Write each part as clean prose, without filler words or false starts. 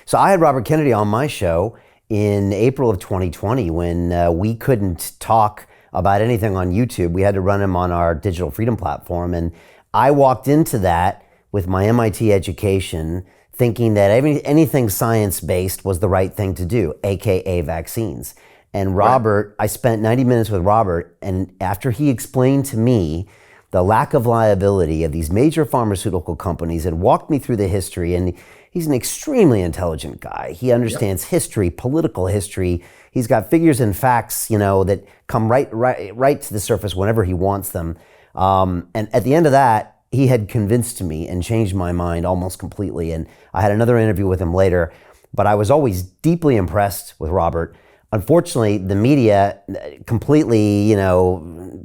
So I had Robert Kennedy on my show in April of 2020 when we couldn't talk about anything on YouTube. We had to run him on our digital freedom platform. And I walked into that with my MIT education thinking that anything science-based was the right thing to do, AKA vaccines. And Right. Robert, I spent 90 minutes with Robert, and after he explained to me the lack of liability of these major pharmaceutical companies and walked me through the history, and he's an extremely intelligent guy. He Yep. understands history, political history. He's got figures and facts, that come right to the surface whenever he wants them. And at the end of that, he had convinced me and changed my mind almost completely. And I had another interview with him later, but I was always deeply impressed with Robert. Unfortunately, the media completely,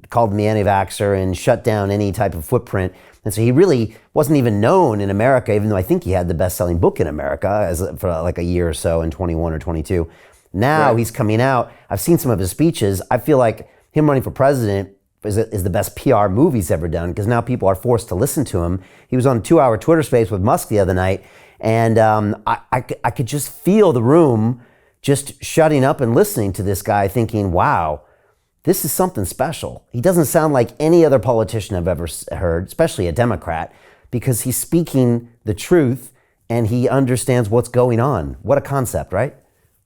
called me anti-vaxxer and shut down any type of footprint. And so he really wasn't even known in America, even though I think he had the best-selling book in America for like a year or so in 21 or 22. Now Right. he's coming out. I've seen some of his speeches. I feel like him running for president is the best PR move he's ever done because now people are forced to listen to him. He was on a 2-hour Twitter space with Musk the other night, and I could just feel the room just shutting up and listening to this guy thinking, wow, this is something special. He doesn't sound like any other politician I've ever heard, especially a Democrat, because he's speaking the truth and he understands what's going on. What a concept, right?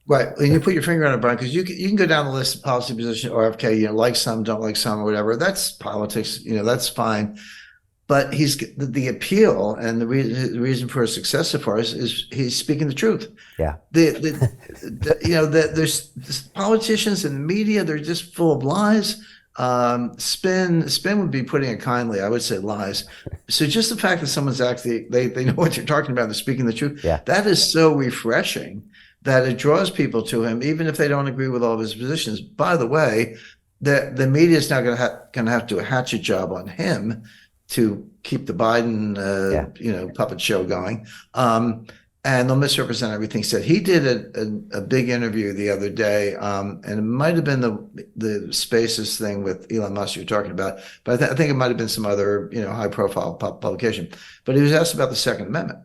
Right. And you put your finger on it, Brian, because you can go down the list of policy position, RFK, like some, don't like some, or whatever. That's politics, that's fine. But the appeal and the reason for his success so far is he's speaking the truth. Yeah. There's politicians and the media, they're just full of lies. Spin would be putting it kindly. I would say lies. So just the fact that someone's actually, they know what you're talking about, they're speaking the truth. Yeah. That is so refreshing that it draws people to him, even if they don't agree with all of his positions. By the way, the media is now going to have to do a hatchet job on him to keep the Biden, puppet show going. And they'll misrepresent everything he said. He did a big interview the other day, and it might have been the Spaces thing with Elon Musk you're talking about, but I think it might have been some other high-profile publication. But he was asked about the Second Amendment,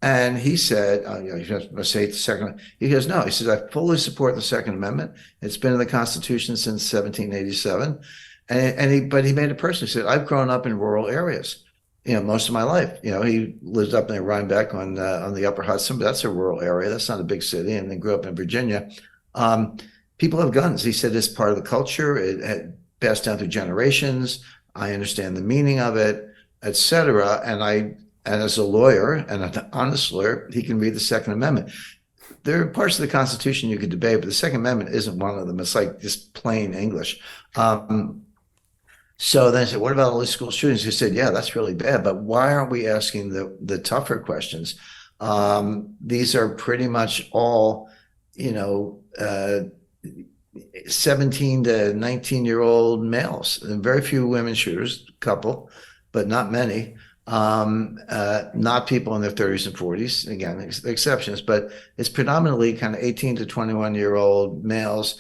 and he said, you must say the Second. He goes, no. He says, I fully support the Second Amendment. It's been in the Constitution since 1787. But he made it personal. He said, I've grown up in rural areas, most of my life. He lived up near Rhinebeck on the Upper Hudson, but that's a rural area. That's not a big city. And then grew up in Virginia. People have guns. He said it's part of the culture. It had passed down through generations. I understand the meaning of it, et cetera. And as a lawyer and an honest lawyer, he can read the Second Amendment. There are parts of the Constitution you could debate, but the Second Amendment isn't one of them. It's like just plain English. So then I said, what about all these school shootings? He said, yeah, that's really bad. But why aren't we asking the tougher questions? These are pretty much all, 17 to 19-year-old males, and very few women shooters, a couple, but not many. Not people in their 30s and 40s, again, exceptions, but it's predominantly kind of 18 to 21-year-old males.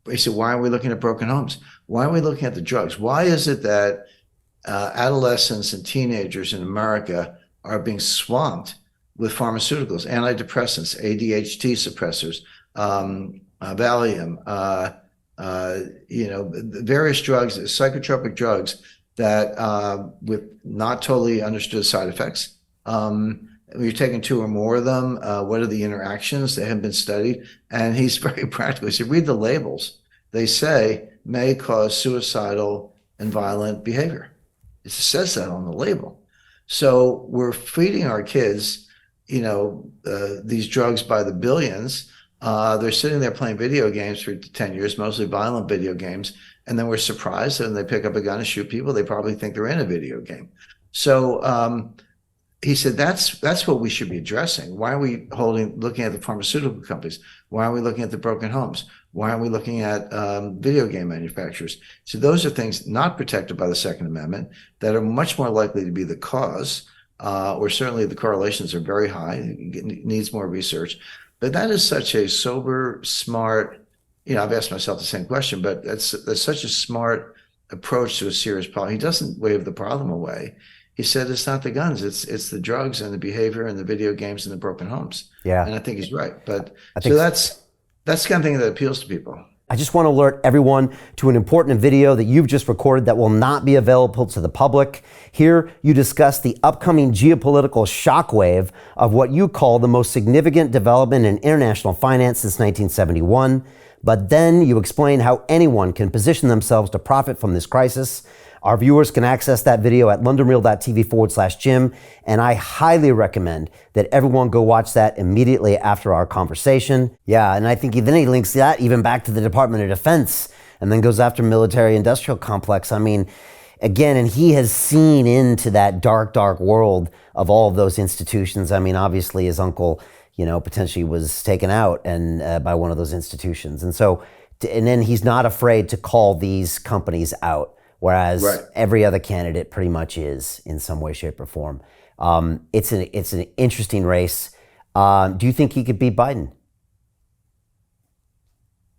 He said, why are we looking at broken homes? Why are we looking at the drugs? Why is it that adolescents and teenagers in America are being swamped with pharmaceuticals, antidepressants, ADHD suppressors, Valium, various drugs, psychotropic drugs that with not totally understood side effects. You're taking 2 or more of them. What are the interactions? They haven't been studied. And he's very practical. He said, read the labels. They say may cause suicidal and violent behavior. It says that on the label. So we're feeding our kids, these drugs by the billions. They're sitting there playing video games for 10 years, mostly violent video games. And then we're surprised that when they pick up a gun and shoot people, they probably think they're in a video game. So he said, that's what we should be addressing. Why are we looking at the pharmaceutical companies? Why are we looking at the broken homes? Why aren't we looking at video game manufacturers? So those are things not protected by the Second Amendment that are much more likely to be the cause, or certainly the correlations are very high. It needs more research. But that is such a sober, smart, I've asked myself the same question, but that's such a smart approach to a serious problem. He doesn't wave the problem away. he said it's not the guns, it's the drugs and the behavior and the video games and the broken homes. Yeah. And I think he's right. But I think so that's the kind of thing that appeals to people. I just want to alert everyone to an important video that you've just recorded that will not be available to the public. Here, you discuss the upcoming geopolitical shockwave of what you call the most significant development in international finance since 1971. But then you explain how anyone can position themselves to profit from this crisis. Our viewers can access that video at londonreal.tv/Jim, and I highly recommend that everyone go watch that immediately after our conversation. Yeah, and I think then he links that even back to the Department of Defense and then goes after military-industrial complex. I mean, again, and he has seen into that dark, dark world of all of those institutions. I mean, obviously his uncle, potentially was taken out and by one of those institutions. And so, and then he's not afraid to call these companies out. Whereas every other candidate pretty much is in some way, shape, or form. It's an interesting race. Do you think he could beat Biden?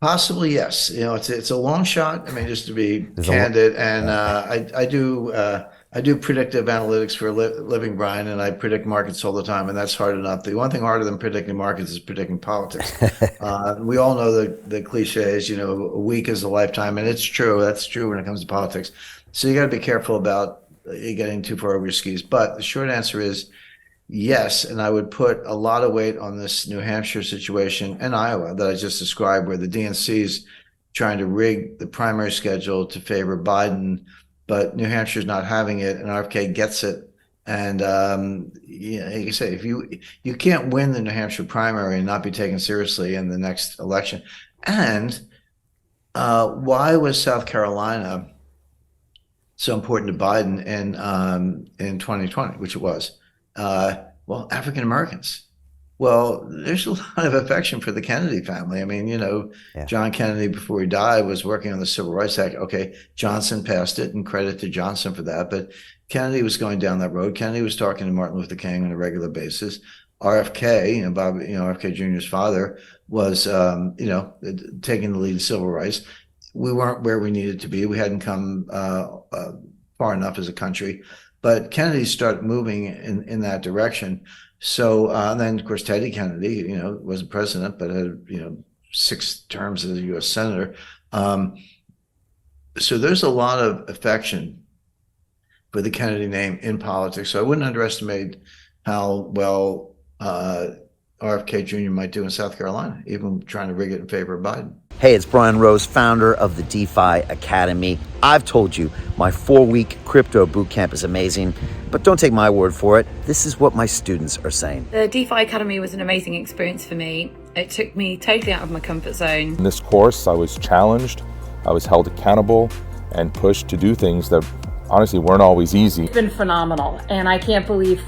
Possibly, yes. It's a long shot. I mean, just to be candid, and I do predictive analytics for a living, Brian, and I predict markets all the time, and that's hard enough. The one thing harder than predicting markets is predicting politics. We all know the cliches, a week is a lifetime, and it's true. That's true when it comes to politics. So you got to be careful about getting too far over your skis. But the short answer is yes, and I would put a lot of weight on this New Hampshire situation and Iowa that I just described, where the DNC's trying to rig the primary schedule to favor Biden, but New Hampshire's not having it, and RFK gets it. And like I say, if you can't win the New Hampshire primary and not be taken seriously in the next election. And why was South Carolina so important to Biden in 2020, which it was? Well, African Americans. Well, there's a lot of affection for the Kennedy family. I mean, John Kennedy, before he died, was working on the Civil Rights Act. Okay, Johnson passed it, and credit to Johnson for that. But Kennedy was going down that road. Kennedy was talking to Martin Luther King on a regular basis. RFK, RFK Jr.'s father, was, taking the lead in civil rights. We weren't where we needed to be. We hadn't come far enough as a country. But Kennedy started moving in that direction. So and then, of course, Teddy Kennedy, wasn't president, but had, 6 terms as a U.S. senator. So there's a lot of affection for the Kennedy name in politics. So I wouldn't underestimate how well RFK Jr. might do in South Carolina, even trying to rig it in favor of Biden. Hey, it's Brian Rose, founder of the DeFi Academy. I've told you my 4-week crypto bootcamp is amazing, but don't take my word for it. This is what my students are saying. The DeFi Academy was an amazing experience for me. It took me totally out of my comfort zone. In this course, I was challenged, I was held accountable, and pushed to do things that honestly weren't always easy. It's been phenomenal, and I can't believe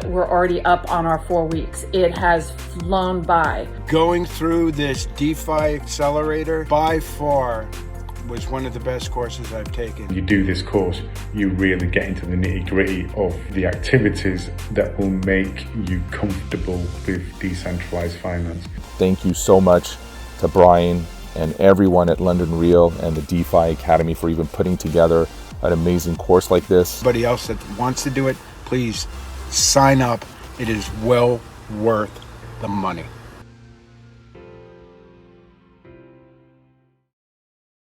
we're already up on our 4 weeks. It has flown by. Going through this DeFi accelerator by far was one of the best courses I've taken. You do this course, you really get into the nitty-gritty of the activities that will make you comfortable with decentralized finance. Thank you so much to Brian and everyone at London Real and the DeFi Academy for even putting together an amazing course like this. Anybody else that wants to do it, please sign up. It is well worth the money.